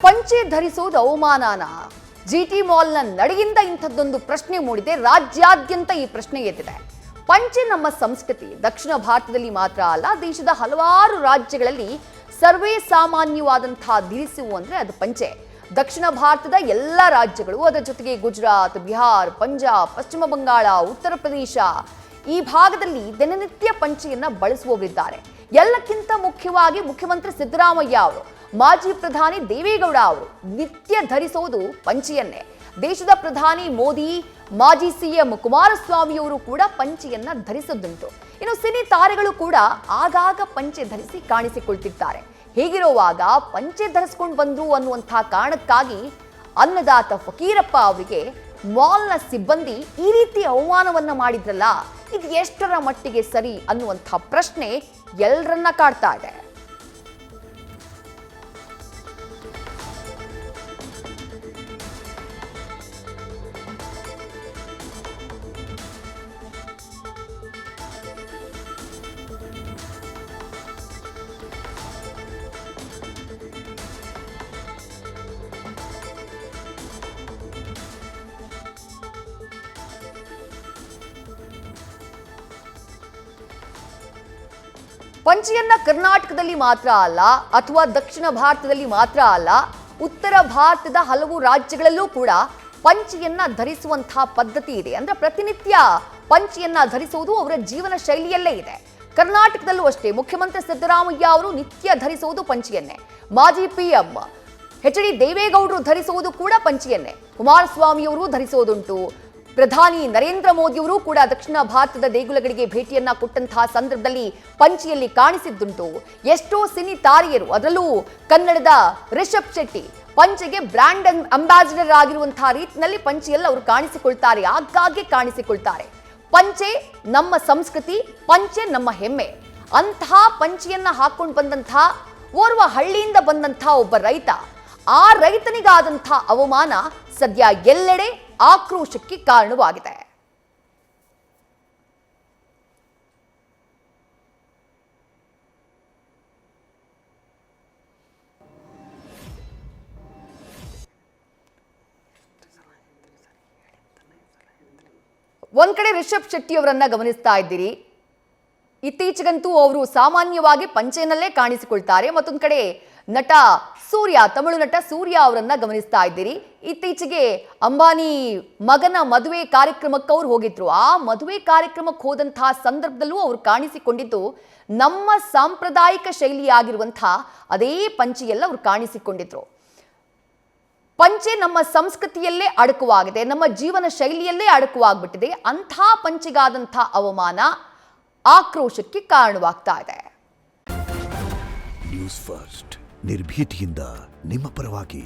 ಪಂಚೆ ಧರಿಸುವುದು ಅವಮಾನನ? ಜಿಟಿ ಮಾಲ್ನ ನಡೆಯಿಂದ ಇಂಥದ್ದೊಂದು ಪ್ರಶ್ನೆ ಮೂಡಿದೆ. ರಾಜ್ಯಾದ್ಯಂತ ಈ ಪ್ರಶ್ನೆ ಎದ್ದಿದೆ. ಪಂಚೆ ನಮ್ಮ ಸಂಸ್ಕೃತಿ. ದಕ್ಷಿಣ ಭಾರತದಲ್ಲಿ ಮಾತ್ರ ಅಲ್ಲ, ದೇಶದ ಹಲವಾರು ರಾಜ್ಯಗಳಲ್ಲಿ ಸರ್ವೇ ಸಾಮಾನ್ಯವಾದಂತಹ ಧಿರಿಸು ಅಂದ್ರೆ ಅದು ಪಂಚೆ. ದಕ್ಷಿಣ ಭಾರತದ ಎಲ್ಲ ರಾಜ್ಯಗಳು, ಅದರ ಜೊತೆಗೆ ಗುಜರಾತ್, ಬಿಹಾರ್, ಪಂಜಾಬ್, ಪಶ್ಚಿಮ ಬಂಗಾಳ, ಉತ್ತರ ಪ್ರದೇಶ, ಈ ಭಾಗದಲ್ಲಿ ದಿನನಿತ್ಯ ಪಂಚೆಯನ್ನ ಬಳಸುವವರಿದ್ದಾರೆ. ಎಲ್ಲಕ್ಕಿಂತ ಮುಖ್ಯವಾಗಿ ಮುಖ್ಯಮಂತ್ರಿ ಸಿದ್ದರಾಮಯ್ಯ ಅವರು, ಮಾಜಿ ಪ್ರಧಾನಿ ದೇವೇಗೌಡ ಅವರು ನಿತ್ಯ ಧರಿಸೋದು ಪಂಚೆಯನ್ನೇ. ದೇಶದ ಪ್ರಧಾನಿ ಮೋದಿ, ಮಾಜಿ ಸಿಎಂ ಕುಮಾರಸ್ವಾಮಿ ಅವರು ಕೂಡ ಪಂಚೆಯನ್ನ ಧರಿಸೋದುಂಟು. ಇನ್ನು ಸಿನಿ ತಾರೆಗಳು ಕೂಡ ಆಗಾಗ ಪಂಚೆ ಧರಿಸಿ ಕಾಣಿಸಿಕೊಳ್ತಿದ್ದಾರೆ. ಹೀಗಿರುವಾಗ ಪಂಚೆ ಧರಿಸ್ಕೊಂಡು ಬಂದ್ರು ಅನ್ನುವಂತಹ ಕಾರಣಕ್ಕಾಗಿ ಅನ್ನದಾತ ಫಕೀರಪ್ಪ ಅವರಿಗೆ ಮಾಲ್ನ ಸಿಬ್ಬಂದಿ ಈ ರೀತಿ ಅವಮಾನವನ್ನ ಮಾಡಿದ್ರಲ್ಲ, ಇದು ಎಷ್ಟರ ಮಟ್ಟಿಗೆ ಸರಿ ಅನ್ನುವಂಥ ಪ್ರಶ್ನೆ ಎಲ್ಲರನ್ನ ಕಾಡ್ತಾ ಇದೆ. ಪಂಚೆಯನ್ನ ಕರ್ನಾಟಕದಲ್ಲಿ ಮಾತ್ರ ಅಲ್ಲ, ಅಥವಾ ದಕ್ಷಿಣ ಭಾರತದಲ್ಲಿ ಮಾತ್ರ ಅಲ್ಲ, ಉತ್ತರ ಭಾರತದ ಹಲವು ರಾಜ್ಯಗಳಲ್ಲೂ ಕೂಡ ಪಂಚೆಯನ್ನ ಧರಿಸುವಂತಹ ಪದ್ಧತಿ ಇದೆ. ಅಂದ್ರೆ ಪ್ರತಿನಿತ್ಯ ಪಂಚೆಯನ್ನ ಧರಿಸುವುದು ಅವರ ಜೀವನ ಶೈಲಿಯಲ್ಲೇ ಇದೆ. ಕರ್ನಾಟಕದಲ್ಲೂ ಅಷ್ಟೇ ಮುಖ್ಯಮಂತ್ರಿ ಸಿದ್ದರಾಮಯ್ಯ ಅವರು ನಿತ್ಯ ಧರಿಸುವುದು ಪಂಚೆಯನ್ನೇ. ಮಾಜಿ ಪಿಎಂ ಎಚ್.ಡಿ. ದೇವೇಗೌಡರು ಧರಿಸುವುದು ಕೂಡ ಪಂಚೆಯನ್ನೇ. ಕುಮಾರಸ್ವಾಮಿ ಅವರು ಧರಿಸೋದುಂಟು. ಪ್ರಧಾನಿ ನರೇಂದ್ರ ಮೋದಿಯವರು ಕೂಡ ದಕ್ಷಿಣ ಭಾರತದ ದೇಗುಲಗಳಿಗೆ ಭೇಟಿಯನ್ನ ಕೊಟ್ಟಂತಹ ಸಂದರ್ಭದಲ್ಲಿ ಪಂಚೆಯಲ್ಲಿ ಕಾಣಿಸಿದ್ದುಂಟು. ಎಷ್ಟೋ ಸಿನಿ ತಾರೆಯರು, ಅದರಲ್ಲೂ ಕನ್ನಡದ ರಿಷಬ್ ಶೆಟ್ಟಿ ಪಂಚೆಗೆ ಬ್ರ್ಯಾಂಡ್ ಅಂಬಾಸಿಡರ್ ಆಗಿರುವಂತಹ ರೀತಿಯಲ್ಲಿ ಪಂಚೆಯಲ್ಲಿ ಅವರು ಕಾಣಿಸಿಕೊಳ್ತಾರೆ, ಆಗಾಗ್ಗೆ ಕಾಣಿಸಿಕೊಳ್ತಾರೆ. ಪಂಚೆ ನಮ್ಮ ಸಂಸ್ಕೃತಿ, ಪಂಚೆ ನಮ್ಮ ಹೆಮ್ಮೆ. ಅಂತಹ ಪಂಚೆಯನ್ನ ಹಾಕೊಂಡು ಬಂದಂತಹ ಓರ್ವ ಹಳ್ಳಿಯಿಂದ ಬಂದಂತಹ ಒಬ್ಬ ರೈತ, ಆ ರೈತನಿಗಾದಂತಹ ಅವಮಾನ ಸದ್ಯ ಎಲ್ಲೆಡೆ ಆಕ್ರೋಶಕ್ಕೆ ಕಾರಣವಾಗಿದೆ. ಒಂದ್ ಕಡೆ ರಿಷಬ್ ಶೆಟ್ಟಿ ಅವರನ್ನ ಗಮನಿಸ್ತಾ ಇದ್ದೀರಿ. ಇತ್ತೀಚೆಗಂತೂ ಅವರು ಸಾಮಾನ್ಯವಾಗಿ ಪಂಚೆನಲ್ಲೇ ಕಾಣಿಸಿಕೊಳ್ತಾರೆ. ಮತ್ತೊಂದು ಕಡೆ ನಟ ಸೂರ್ಯ, ತಮಿಳು ನಟ ಸೂರ್ಯ ಅವರನ್ನ ಗಮನಿಸ್ತಾ ಇದ್ದೀರಿ. ಇತ್ತೀಚೆಗೆ ಅಂಬಾನಿ ಮಗನ ಮದುವೆ ಕಾರ್ಯಕ್ರಮಕ್ಕೆ ಅವ್ರು ಹೋಗಿದ್ರು. ಆ ಮದುವೆ ಕಾರ್ಯಕ್ರಮಕ್ಕೆ ಹೋದಂತಹ ಸಂದರ್ಭದಲ್ಲೂ ಅವರು ಕಾಣಿಸಿಕೊಂಡಿದ್ದು ನಮ್ಮ ಸಾಂಪ್ರದಾಯಿಕ ಶೈಲಿಯಾಗಿರುವಂತಹ ಅದೇ ಪಂಚೆಯಲ್ಲ ಅವರು ಕಾಣಿಸಿಕೊಂಡಿದ್ರು. ಪಂಚೆ ನಮ್ಮ ಸಂಸ್ಕೃತಿಯಲ್ಲೇ ಅಡಕವಾಗಿದೆ, ನಮ್ಮ ಜೀವನ ಶೈಲಿಯಲ್ಲೇ ಅಡಕವಾಗ್ಬಿಟ್ಟಿದೆ. ಅಂಥ ಪಂಚೆಗಾದಂಥ ಅವಮಾನ ಆಕ್ರೋಶಕ್ಕೆ ಕಾರಣವಾಗ್ತಾ ಇದೆ. ನ್ಯೂಸ್ ಫಸ್ಟ್ ನಿರ್ಭೀತಿಯಿಂದ ನಿಮ್ಮ ಪರವಾಗಿ.